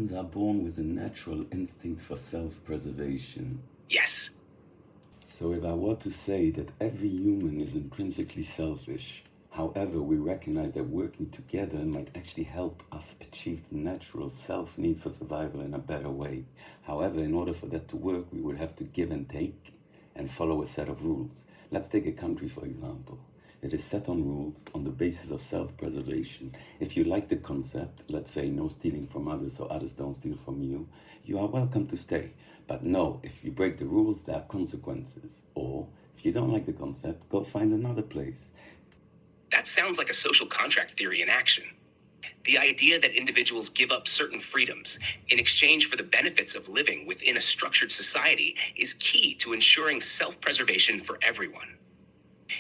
Humans are born with a natural instinct for self-preservation. Yes. So if I were to say that every human is intrinsically selfish, however, we recognize that working together might actually help us achieve the natural self-need for survival in a better way. However, in order for that to work, we would have to give and take and follow a set of rules. Let's take a country, for example. It is set on rules on the basis of self-preservation. If you like the concept, let's say no stealing from others so others don't steal from you, you are welcome to stay. But no, if you break the rules, there are consequences. Or, if you don't like the concept, go find another place. That sounds like a social contract theory in action. The idea that individuals give up certain freedoms in exchange for the benefits of living within a structured society is key to ensuring self-preservation for everyone.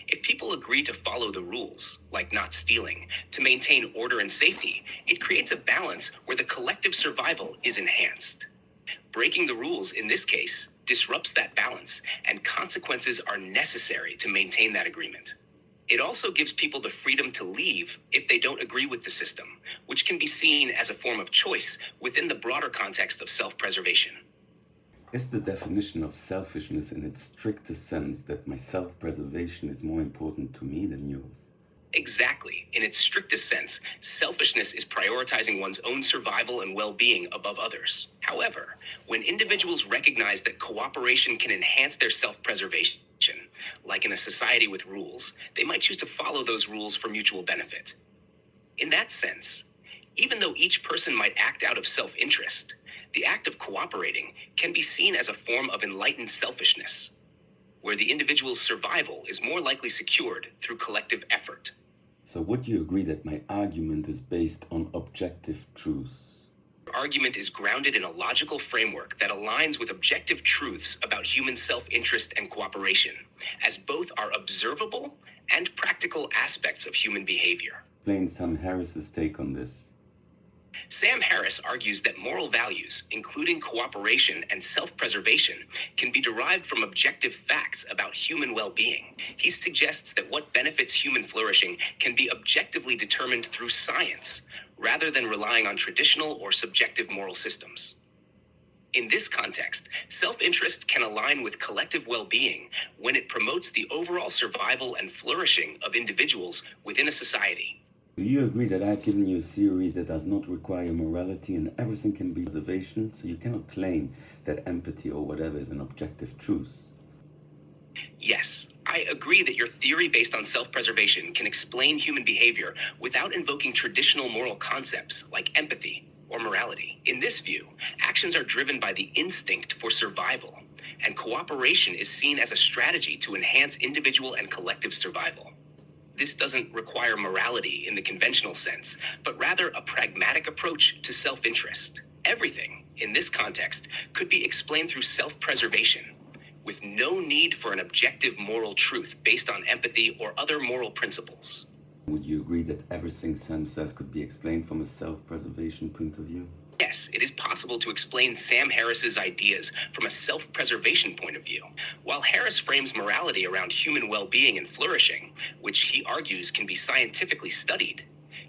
If people agree to follow the rules, like not stealing, to maintain order and safety, it creates a balance where the collective survival is enhanced. Breaking the rules in this case disrupts that balance, and consequences are necessary to maintain that agreement. It also gives people the freedom to leave if they don't agree with the system, which can be seen as a form of choice within the broader context of self-preservation. Is the definition of selfishness in its strictest sense that my self-preservation is more important to me than yours? Exactly. In its strictest sense, selfishness is prioritizing one's own survival and well-being above others. However, when individuals recognize that cooperation can enhance their self-preservation, like in a society with rules, they might choose to follow those rules for mutual benefit. In that sense, even though each person might act out of self-interest, the act of cooperating can be seen as a form of enlightened selfishness, where the individual's survival is more likely secured through collective effort. So would you agree that my argument is based on objective truths? Your argument is grounded in a logical framework that aligns with objective truths about human self-interest and cooperation, as both are observable and practical aspects of human behavior. Explain Sam Harris's take on this. Sam Harris argues that moral values, including cooperation and self-preservation, can be derived from objective facts about human well-being. He suggests that what benefits human flourishing can be objectively determined through science, rather than relying on traditional or subjective moral systems. In this context, self-interest can align with collective well-being when it promotes the overall survival and flourishing of individuals within a society. Do you agree that I've given you a theory that does not require morality and everything can be preservation, so you cannot claim that empathy or whatever is an objective truth? Yes, I agree that your theory based on self-preservation can explain human behavior without invoking traditional moral concepts like empathy or morality. In this view, actions are driven by the instinct for survival, and cooperation is seen as a strategy to enhance individual and collective survival. This doesn't require morality in the conventional sense, but rather a pragmatic approach to self-interest. Everything, in this context, could be explained through self-preservation, with no need for an objective moral truth based on empathy or other moral principles. Would you agree that everything Sam says could be explained from a self-preservation point of view? Yes, it is possible to explain Sam Harris's ideas from a self-preservation point of view. While Harris frames morality around human well-being and flourishing, which he argues can be scientifically studied,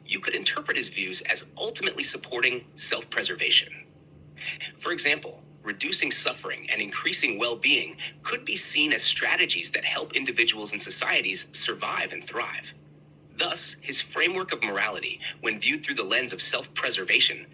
you could interpret his views as ultimately supporting self-preservation. For example, reducing suffering and increasing well-being could be seen as strategies that help individuals and societies survive and thrive. Thus, his framework of morality, when viewed through the lens of self-preservation,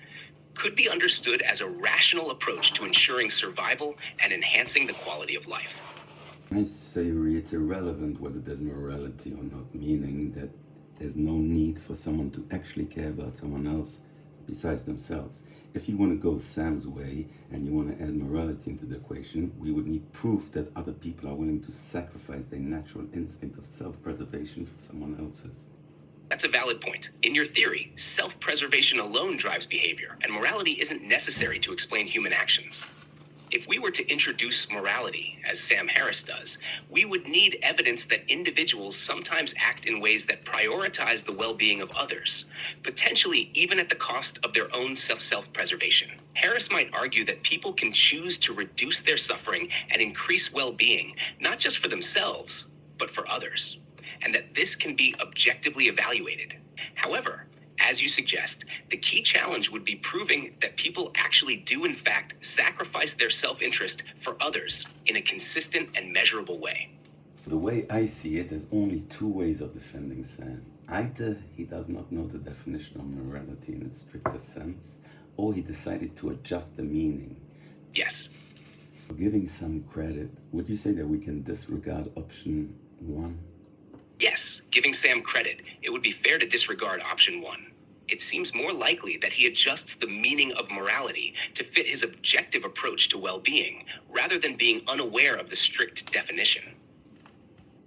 could be understood as a rational approach to ensuring survival and enhancing the quality of life. My theory, it's irrelevant whether there's morality or not, meaning that there's no need for someone to actually care about someone else besides themselves. If you want to go Sam's way and you want to add morality into the equation, we would need proof that other people are willing to sacrifice their natural instinct of self-preservation for someone else's. That's a valid point. In your theory, self-preservation alone drives behavior, and morality isn't necessary to explain human actions. If we were to introduce morality, as Sam Harris does, we would need evidence that individuals sometimes act in ways that prioritize the well-being of others, potentially even at the cost of their own self-preservation. Harris might argue that people can choose to reduce their suffering and increase well-being, not just for themselves, but for others, and that this can be objectively evaluated. However, As you suggest, the key challenge would be proving that people actually do, in fact, sacrifice their self-interest for others in a consistent and measurable way. The way I see it, there's only two ways of defending Sam. Either he does not know the definition of morality in its strictest sense, or he decided to adjust the meaning. Yes. Giving some credit, would you say that we can disregard option one? Yes, giving Sam credit, it would be fair to disregard option one. It seems more likely that he adjusts the meaning of morality to fit his objective approach to well-being, rather than being unaware of the strict definition.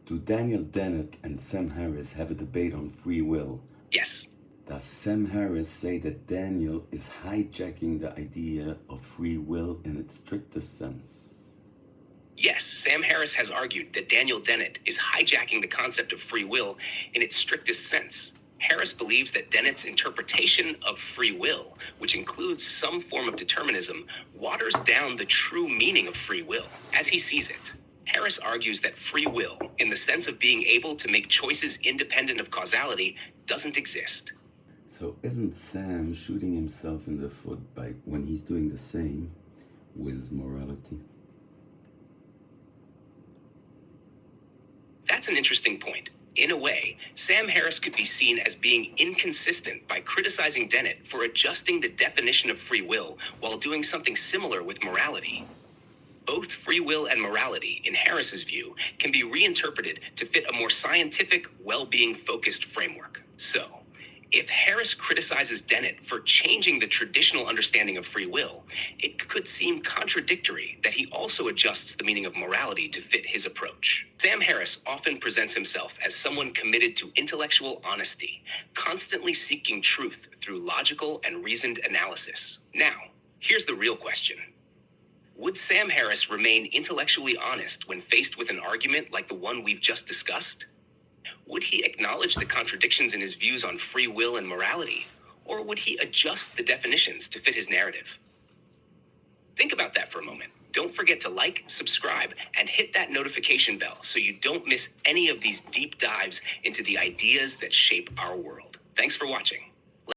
Do Daniel Dennett and Sam Harris have a debate on free will? Yes. Does Sam Harris say that Daniel is hijacking the idea of free will in its strictest sense? Yes, Sam Harris has argued that Daniel Dennett is hijacking the concept of free will in its strictest sense. Harris believes that Dennett's interpretation of free will, which includes some form of determinism, waters down the true meaning of free will as he sees it. Harris argues that free will, in the sense of being able to make choices independent of causality, doesn't exist. So isn't Sam shooting himself in the foot by when he's doing the same with morality? That's an interesting point. In a way, Sam Harris could be seen as being inconsistent by criticizing Dennett for adjusting the definition of free will while doing something similar with morality. Both free will and morality, in Harris's view, can be reinterpreted to fit a more scientific, well-being focused framework. So, if Harris criticizes Dennett for changing the traditional understanding of free will, it could seem contradictory that he also adjusts the meaning of morality to fit his approach. Sam Harris often presents himself as someone committed to intellectual honesty, constantly seeking truth through logical and reasoned analysis. Now, here's the real question. Would Sam Harris remain intellectually honest when faced with an argument like the one we've just discussed? Would he acknowledge the contradictions in his views on free will and morality, or would he adjust the definitions to fit his narrative? Think about that for a moment. Don't forget to like, subscribe, and hit that notification bell so you don't miss any of these deep dives into the ideas that shape our world. Thanks for watching.